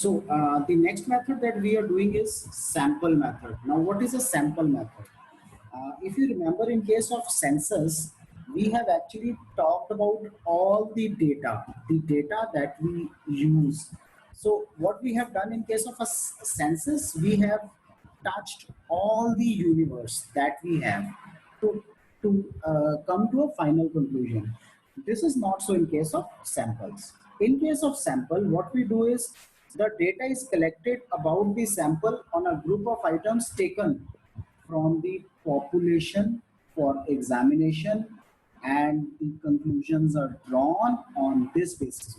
So the next method that we are doing is sample method. Now, what is a sample method? If you remember, in case of census, we have actually talked about all the data that we use. So what we have done in case of a census, we have touched all the universe that we have to come to a final conclusion. This is not so in case of samples. In case of sample, what we do is the data is collected about the sample on a group of items taken from the population for examination, and the conclusions are drawn on this basis.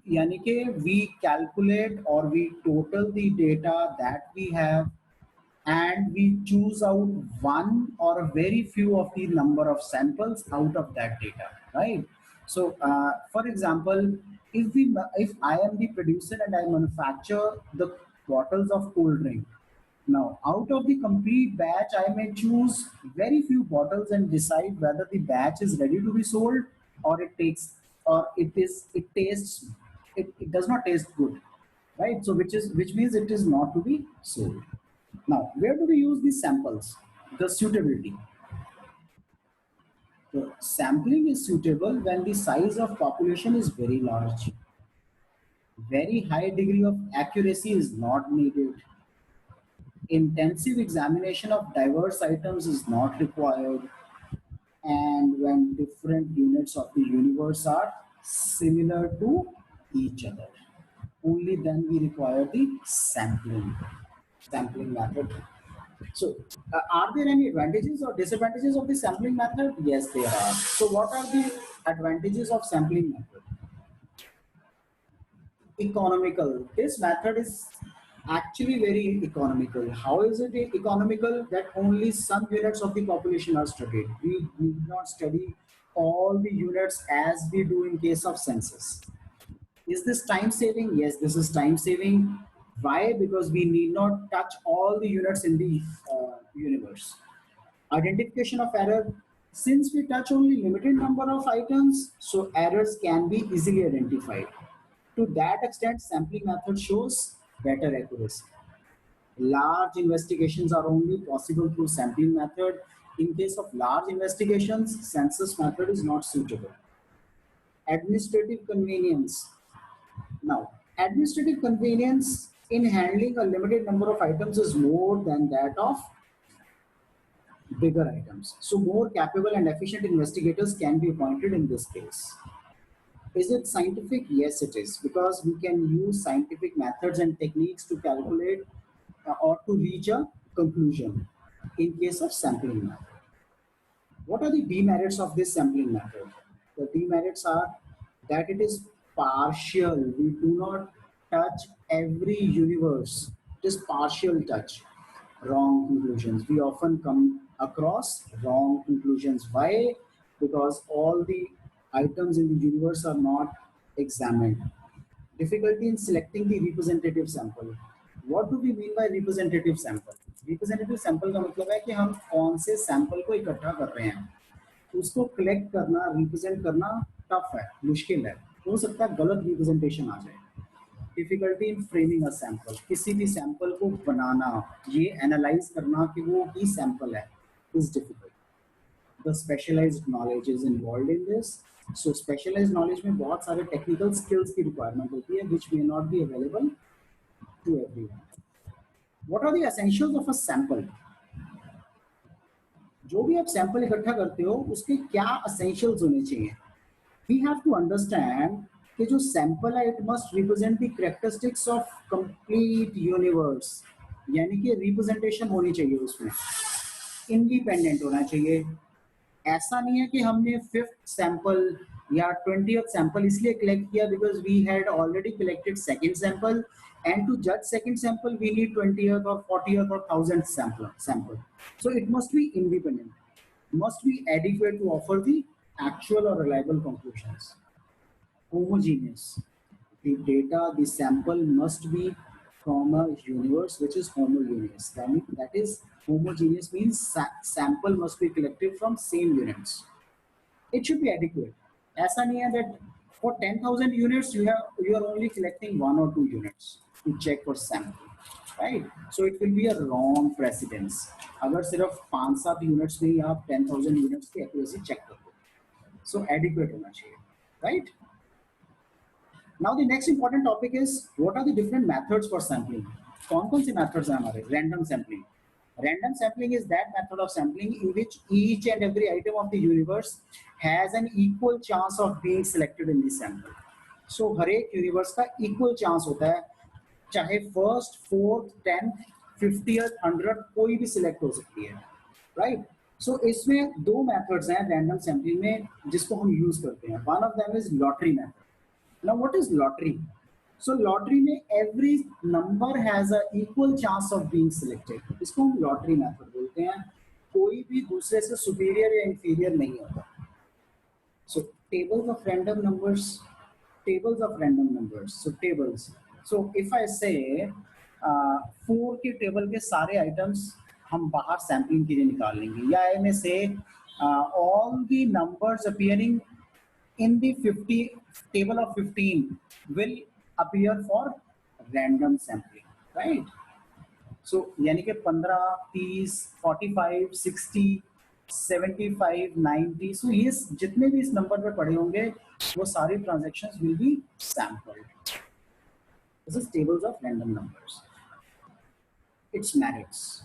यानी कि we calculate or we total the data that we have, and we choose out one or a very few of the number of samples out of that data, right? So for example, if I am the producer and I manufacture the bottles of cold drink, now out of the complete batch I may choose very few bottles and decide whether the batch is ready to be sold, or it takes, or it tastes, it does not taste good, right? So which means it is not to be sold. Now, where do we use these samples? The suitability. The sampling is suitable when the size of population is very large. Very high degree of accuracy is not needed. Intensive examination of diverse items is not required. And when different units of the universe are similar to each other, only then we require the sampling method. So, are there any advantages or disadvantages of the sampling method? Yes, there are. So, what are the advantages of sampling method? Economical. This method is actually very economical. How is it economical? That only some units of the population are studied. We do not study all the units as we do in case of census. Is this time saving? Yes, this is time saving. Why? Because we need not touch all the units in the universe. Identification of error. Since we touch only limited number of items, so errors can be easily identified. To that extent, sampling method shows better accuracy. Large investigations are only possible through sampling method. In case of large investigations, census method is not suitable. Administrative convenience. Now, administrative convenience in handling a limited number of items is more than that of bigger items. So more capable and efficient investigators can be appointed in this case. Is it scientific? Yes, it is, because we can use scientific methods and techniques to calculate or to reach a conclusion in case of sampling method. What are the demerits of this sampling method? The demerits are that it is partial. We do not touch every universe. It is partial touch. Wrong conclusions. We often come across wrong conclusions. Why? Because all the items in the universe are not examined. Difficulty in selecting the representative sample. What do we mean by representative sample? Representative sample का मतलब है कि हम कौन से sample को इकट्ठा कर रहे हैं, उसको कलेक्ट करना, रिप्रेजेंट करना टफ है, मुश्किल है, हो सकता है गलत रिप्रेजेंटेशन आ जाए. Difficulty in framing a sample. किसी भी सैंपल को बनाना, ये एनालाइज करना कि वो ही सैंपल है, is difficult. The specialised knowledge is involve in this. So specialised knowledge में बहुत सारे टेक्निकल स्किल्स की रिक्वायरमेंट होती है which may not be available to everyone. What are the essentials of a sample? जो भी आप सैंपल इकट्ठा करते हो उसके क्या एसेंशियल्स होने चाहिए? वी हैव टू अंडरस्टैंड कि जो सैंपल है it must represent the characteristics of complete universe, यानी कि रिप्रेजेंटेशन होनी चाहिए उसमें, इंडिपेंडेंट होना चाहिए. ऐसा नहीं है कि हमने 5th सैंपल या 20th सैंपल इसलिए कलेक्ट किया because we had already collected second sample, and to judge second sample we need 20th or 40th or 1000th sample. So it must be independent, must be adequate to offer the actual or reliable conclusions. Homogeneous. The data, the sample must be from a universe which is homogeneous. That is, homogeneous means sample must be collected from same units. It should be adequate. ऐसा नहीं है that For 10,000 units, you are only collecting 1 or 2 units to check for sample, right? So it will be a wrong precedence. अगर सिर्फ 5-7 units में ही आप 10,000 units की accuracy check कर दो, so adequate होना चाहिए, right? Now the next important topic is what are the different methods for sampling? कौन-कौन से methods हैं हमारे? Random sampling. Random sampling is that method of sampling in which each and every item of the universe has an equal chance of being selected in the sample. So हर एक universe का equal chance होता है, चाहे first, fourth, 10th, 50th, 100th कोई भी select हो सकती है, right? So इसमें दो methods हैं random sampling में जिसको हम use करते हैं. One of them is lottery method. Now, what is lottery? So, lottery में every number has a equal chance of being selected. इसको हम lottery method बोलते हैं. कोई भी दूसरे से superior या inferior नहीं होता. So, tables of random numbers. Tables of random numbers. So, tables. So, if I say 4 के table के सारे items हम बाहर sampling के लिए निकाल लेंगे, या I may say all the numbers appearing in the 50 table of 15 will appear for random sampling, right? So यानी कि 15, 30, 45, 60, 75, 90, so ये जितने भी इस नंबर पे पड़े होंगे वो सारे transactions will be sampled. This is tables of random numbers. Its merits.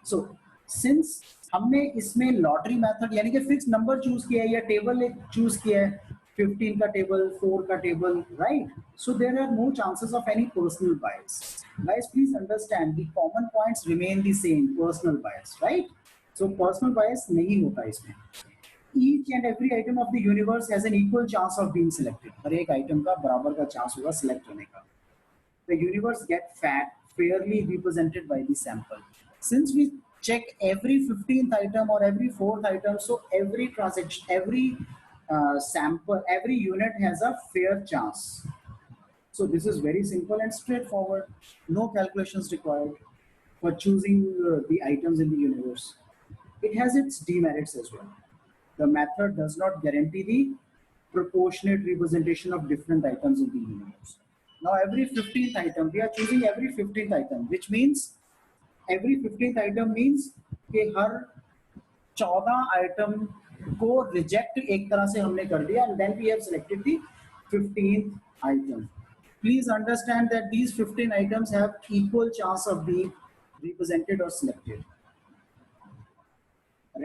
So since हमने इसमें लॉटरी मेथड यानी कि फिक्स नंबर चूज किया है या टेबल चूज किया है, 15 का टेबल, 4 का table, right? So there are no chances of any personal bias. Guys please understand the common points remain the same. Personal bias, right? So personal bias नहीं होता इसमें. Each and every item of the universe has an equal chance of being selected. हर एक item का बराबर का chance होगा select होने का. The universe get fairly represented by the sample. Since we check every 15th item or every 4th item, so every transaction, every sample, every unit has a fair chance. So this is very simple and straightforward. No calculations required for choosing the items in the universe. It has its demerits as well. The method does not guarantee the proportionate representation of different items in the universe. Now every 15th item, we are choosing every 15th item, which means every 15th item means कि हर 14 item को reject एक तरह से हमने कर दिया, and then we have selected the 15th item. Please understand that these 15 items have equal chance of being represented or selected.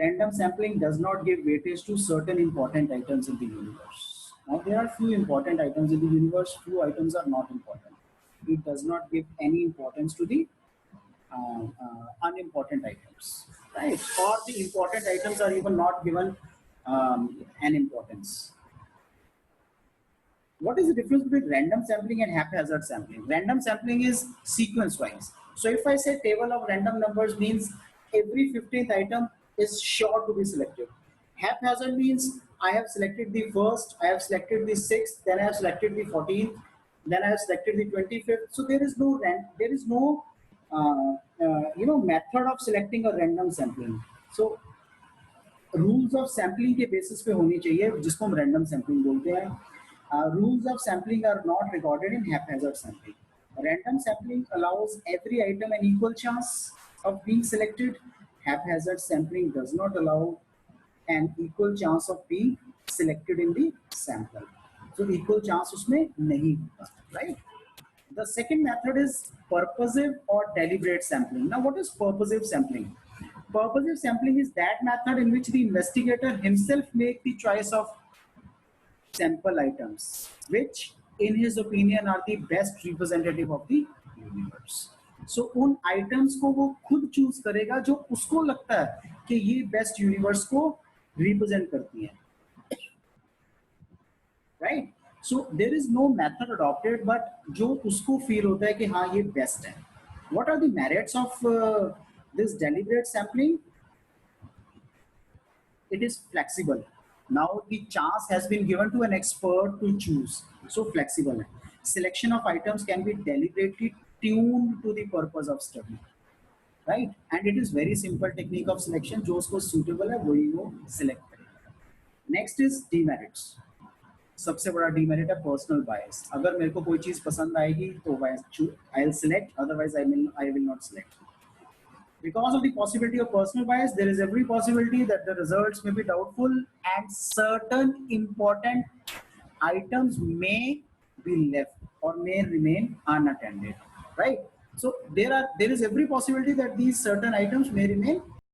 Random sampling does not give weightage to certain important items in the universe. Now there are few important items in the universe, few items are not important. It does not give any importance to the unimportant items, right? Or the important items are even not given an importance. What is the difference between random sampling and haphazard sampling? Random sampling is sequence wise. So if I say table of random numbers means every 15th item is sure to be selected. Haphazard means I have selected the first, I have selected the 6th, then I have selected the 14th, then I have selected the 25th. So there is no method of selecting a random sampling. So rules of sampling के basis पे होनी चाहिए जिसको हम random sampling बोलते हैं. Rules of sampling are not recorded in haphazard sampling. Random sampling allows every item an equal chance of being selected. Haphazard sampling does not allow an equal chance of being selected in the sample. So equal chance उसमें नहीं होता, right? The second method is purposive or deliberate sampling. Now, what is purposive sampling? Purposive sampling is that method in which the investigator himself makes the choice of sample items, which in his opinion are the best representative of the universe. So उन items को वो खुद choose करेगा जो उसको लगता है कि ये best universe को represent करती हैं, right? So there is no method adopted, but जो उसको feel होता है कि हाँ ये best है. What are the merits of this deliberate sampling? It is flexible. Now the chance has been given to an expert to choose. So flexible है. Selection of items can be deliberately tuned to the purpose of study, right? And it is very simple technique of selection. जो उसको suitable है वही वो select करेगा. Next is demerits. सबसे बड़ा demerit है पर्सनल बायस. अगर मेरे को कोई चीज पसंद आएगी तो I will select, otherwise I will not select. Because of the possibility of personal bias, there is every possibility that the results may be doubtful and certain important items may be left or may remain unattended, right? So there is every possibility that these certain items may remain